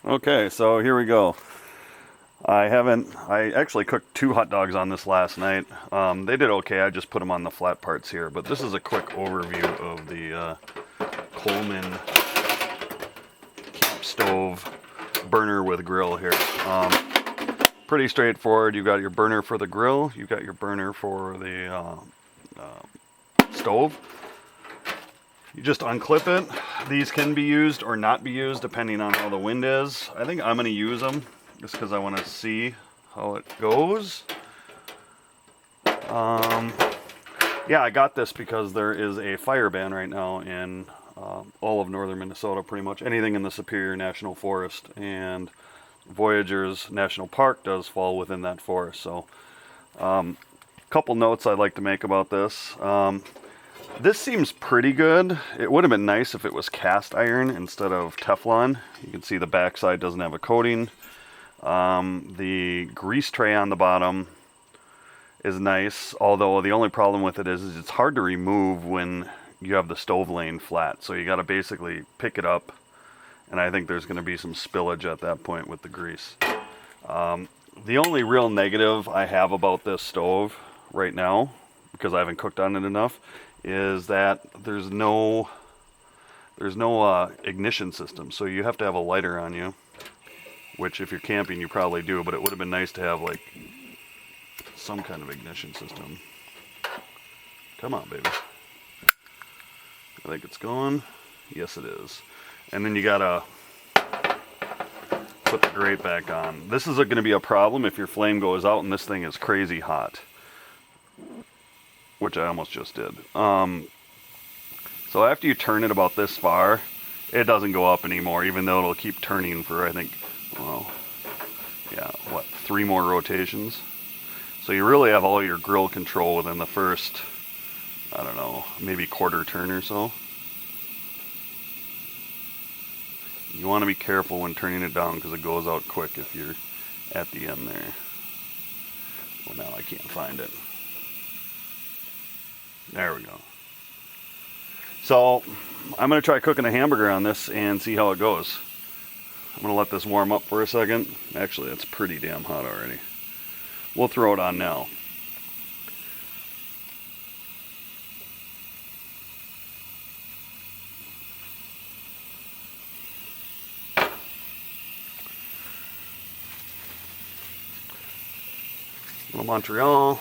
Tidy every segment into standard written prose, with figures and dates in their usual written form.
Okay, so here we go. I actually cooked 2 hot dogs on this last night. They did okay, I just put them on the flat parts here, but this is a quick overview of the Coleman camp stove burner with grill here. Pretty straightforward. You've got your burner for the grill, you've got your burner for the stove. You just unclip it. These can be used or not be used depending on how the wind is. I think I'm going to use them just because I want to see how it goes. Yeah, I got this because there is a fire ban right now in all of northern Minnesota, pretty much. Anything in the Superior National Forest, and Voyageurs National Park does fall within that forest. So a couple notes I'd like to make about this. This seems pretty good. It would have been nice if it was cast iron instead of Teflon. You can see the backside doesn't have a coating. The grease tray on the bottom is nice, although the only problem with it is it's hard to remove when you have the stove laying flat. So you got to basically pick it up, and I think there's going to be some spillage at that point with the grease. The only real negative I have about this stove right now, because I haven't cooked on it enough, is that there's no ignition system, so you have to have a lighter on you, which if you're camping you probably do, but it would have been nice to have like some kind of ignition system. Come on, baby. I think it's going. Yes, it is. And then you gotta put the grate back on. This is going to be a problem if your flame goes out and this thing is crazy hot, which I almost just did. So after you turn it about this far, it doesn't go up anymore, even though it'll keep turning for, I think, well, yeah, what, 3 more rotations? So you really have all your grill control within the first, I don't know, maybe quarter turn or so. You want to be careful when turning it down because it goes out quick if you're at the end there. Well, now I can't find it. There we go. So I'm going to try cooking a hamburger on this and see how it goes. I'm going to let this warm up for a second. Actually, it's pretty damn hot already. We'll throw it on now. Little Montreal.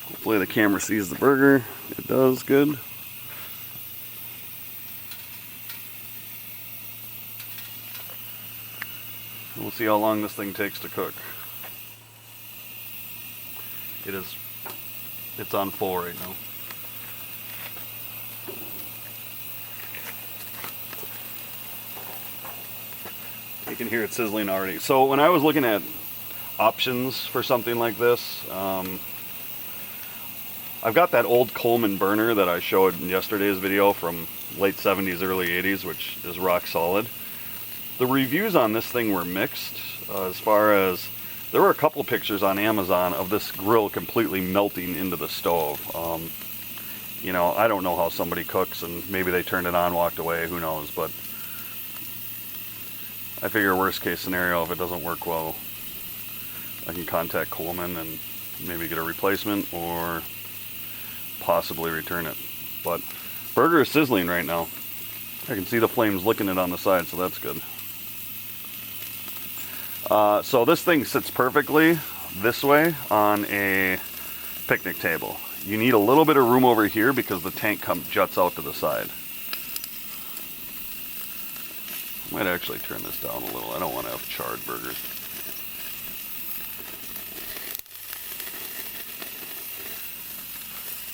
Hopefully the camera sees the burger. It does, good. We'll see how long this thing takes to cook. It's on full right now. You can hear it sizzling already. So when I was looking at options for something like this, I've got that old Coleman burner that I showed in yesterday's video from late 70s, early 80s, which is rock solid. The reviews on this thing were mixed, as far as there were a couple pictures on Amazon of this grill completely melting into the stove. You know, I don't know how somebody cooks, and maybe they turned it on, walked away, who knows, but I figure worst case scenario, if it doesn't work well, I can contact Coleman and maybe get a replacement or possibly return it. But burger is sizzling right now. I can see the flames licking it on the side, so that's good. So this thing sits perfectly this way on a picnic table. You need a little bit of room over here because the tank juts out to the side. I might actually turn this down a little. I don't want to have charred burgers.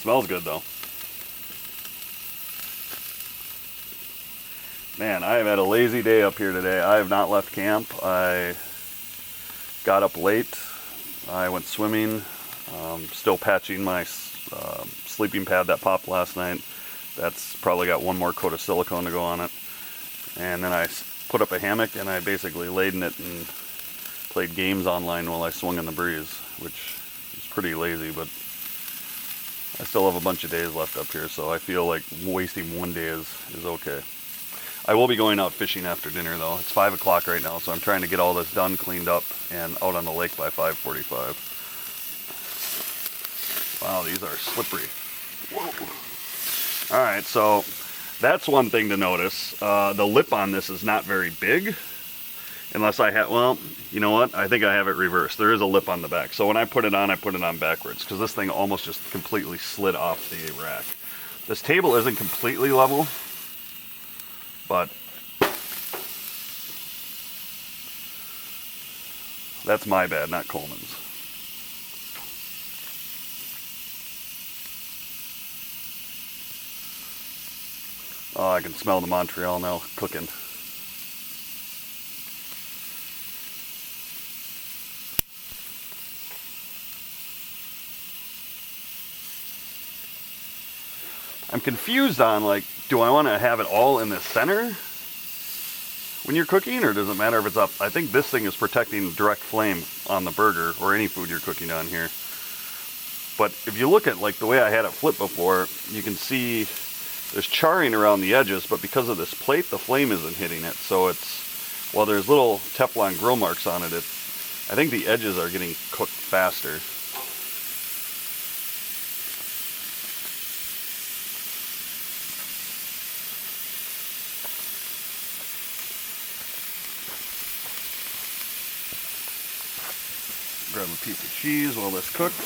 Smells good though. Man, I have had a lazy day up here today. I have not left camp. I got up late. I went swimming. Still patching my sleeping pad that popped last night. That's probably got one more coat of silicone to go on it. And then I put up a hammock and I basically laid in it and played games online while I swung in the breeze, which is pretty lazy, but I still have a bunch of days left up here, so I feel like wasting one day is okay. I will be going out fishing after dinner though. It's 5 o'clock right now, so I'm trying to get all this done, cleaned up, and out on the lake by 5:45. Wow, these are slippery. Whoa. All right, so that's one thing to notice. The lip on this is not very big. Unless I have, well, you know what? I think I have it reversed. There is a lip on the back. So when I put it on backwards because this thing almost just completely slid off the rack. This table isn't completely level, but that's my bad, not Coleman's. Oh, I can smell the Montreal now cooking. I'm confused on, like, do I want to have it all in the center when you're cooking, or does it matter if it's up? I think this thing is protecting direct flame on the burger or any food you're cooking on here. But if you look at, like, the way I had it flip before, you can see there's charring around the edges, but because of this plate, the flame isn't hitting it. So it's, while there's little Teflon grill marks on it, I think the edges are getting cooked faster. Grab a piece of cheese while this cooks.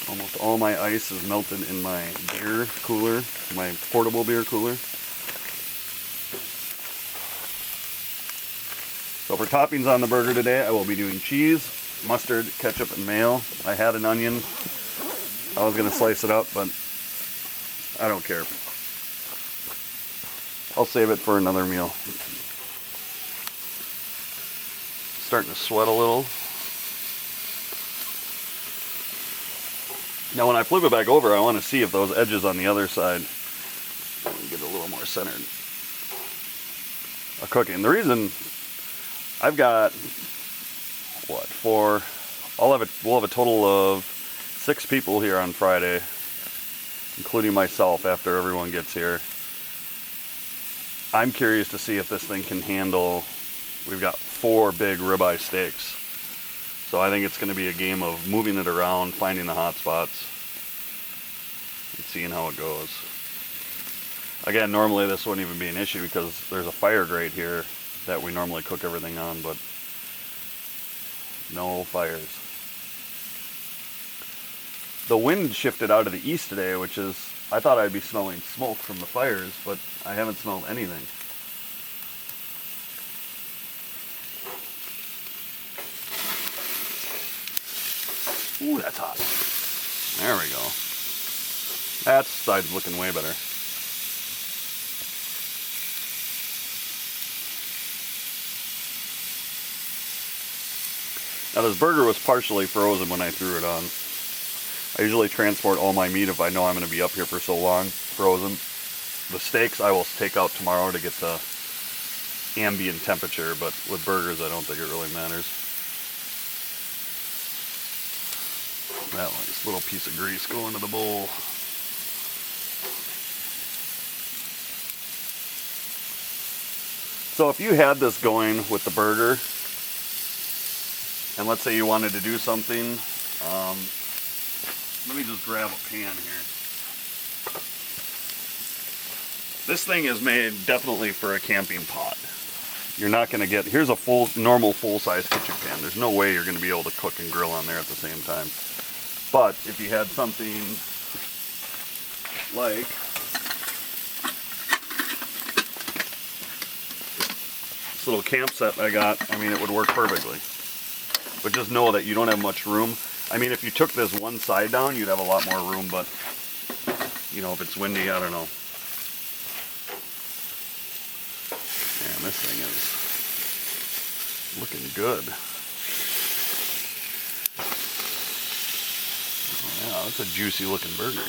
Almost all my ice is melted in my beer cooler, my portable beer cooler. So for toppings on the burger today, I will be doing cheese, mustard, ketchup, and mayo. I had an onion. I was going to slice it up, but I don't care. I'll save it for another meal. Starting to sweat a little. Now when I flip it back over, I want to see if those edges on the other side get a little more centered are cooking. The reason I've got, what, we'll have a total of 6 people here on Friday, including myself after everyone gets here. I'm curious to see if this thing can handle, we've got 4 big ribeye steaks. So I think it's going to be a game of moving it around, finding the hot spots, and seeing how it goes. Again, normally this wouldn't even be an issue because there's a fire grate here that we normally cook everything on, but no fires. The wind shifted out of the east today, which is, I thought I'd be smelling smoke from the fires, but I haven't smelled anything. Ooh, that's hot. There we go. That side's looking way better. Now this burger was partially frozen when I threw it on. I usually transport all my meat if I know I'm going to be up here for so long, frozen. The steaks I will take out tomorrow to get the ambient temperature, but with burgers I don't think it really matters. That nice little piece of grease going to the bowl. So if you had this going with the burger, and let's say you wanted to do something, let me just grab a pan here. This thing is made definitely for a camping pot. You're not going to get, here's a normal full-size kitchen pan. There's no way you're going to be able to cook and grill on there at the same time. But if you had something like this little camp set I got, I mean, it would work perfectly. But just know that you don't have much room. I mean, if you took this one side down, you'd have a lot more room, but, you know, if it's windy, I don't know. Man, this thing is looking good. Oh, yeah, that's a juicy looking burger.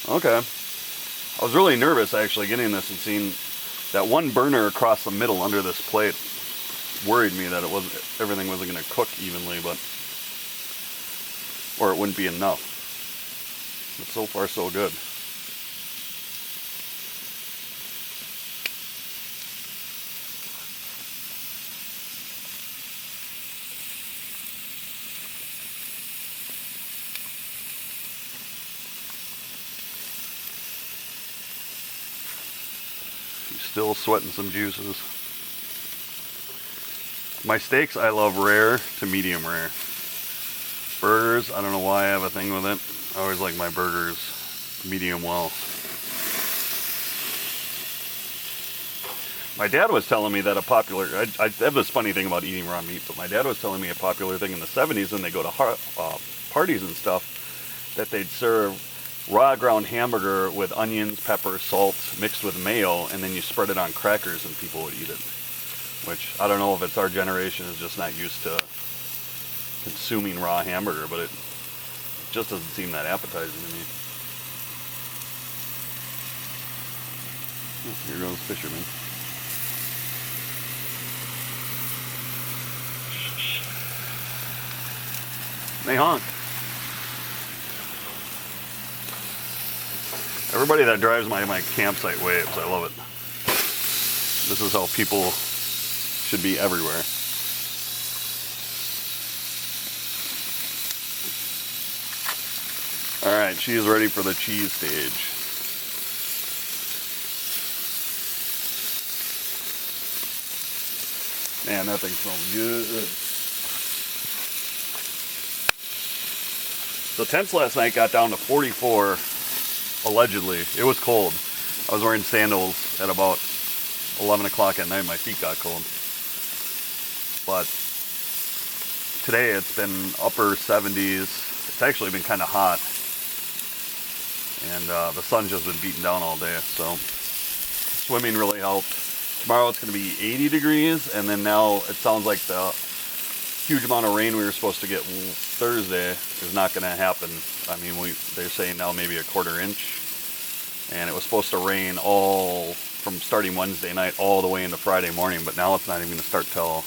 Okay. I was really nervous, actually, getting this and seeing that one burner across the middle under this plate worried me that everything wasn't going to cook evenly, but or it wouldn't be enough. But so far so good. She's still sweating some juices. My steaks I love rare to medium rare. Burgers, I don't know why I have a thing with it. I always like my burgers medium well. My dad was telling me that a popular, I have this funny thing about eating raw meat, but my dad was telling me a popular thing in the 70s when they go to parties and stuff, that they'd serve raw ground hamburger with onions, pepper, salt, mixed with mayo, and then you spread it on crackers and people would eat it. Which, I don't know if it's our generation is just not used to consuming raw hamburger, but it just doesn't seem that appetizing to me. Here goes fisherman. They honk. Everybody that drives my campsite waves. I love it. This is how people should be everywhere. Alright, she is ready for the cheese stage. Man, that thing smells good. So temps last night got down to 44, allegedly. It was cold. I was wearing sandals at about 11 o'clock at night. My feet got cold. But today it's been upper 70s. It's actually been kind of hot. And the sun's just been beating down all day. So swimming really helped. Tomorrow it's going to be 80 degrees. And then now it sounds like the huge amount of rain we were supposed to get Thursday is not going to happen. I mean, they're saying now maybe a quarter inch. And it was supposed to rain all from starting Wednesday night all the way into Friday morning. But now it's not even going to start till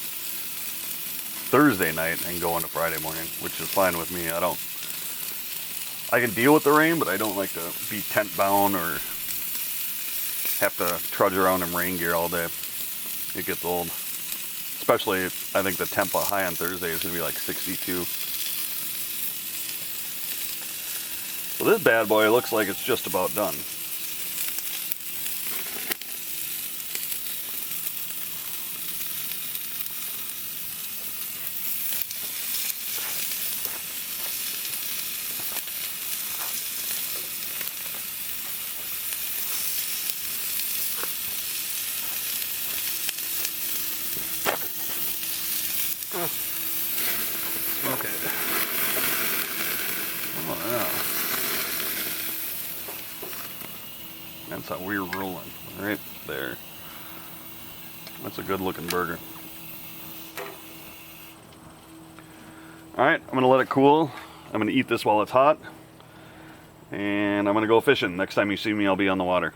Thursday night and go into Friday morning, which is fine with me. I can deal with the rain, but I don't like to be tent bound or have to trudge around in rain gear all day. It gets old. Especially, I think the temp high on Thursday is going to be like 62. So this bad boy looks like it's just about done. Okay. Oh, yeah. That's how we're rolling. Right there. That's a good looking burger. Alright, I'm going to let it cool. I'm going to eat this while it's hot. And I'm going to go fishing. Next time you see me, I'll be on the water.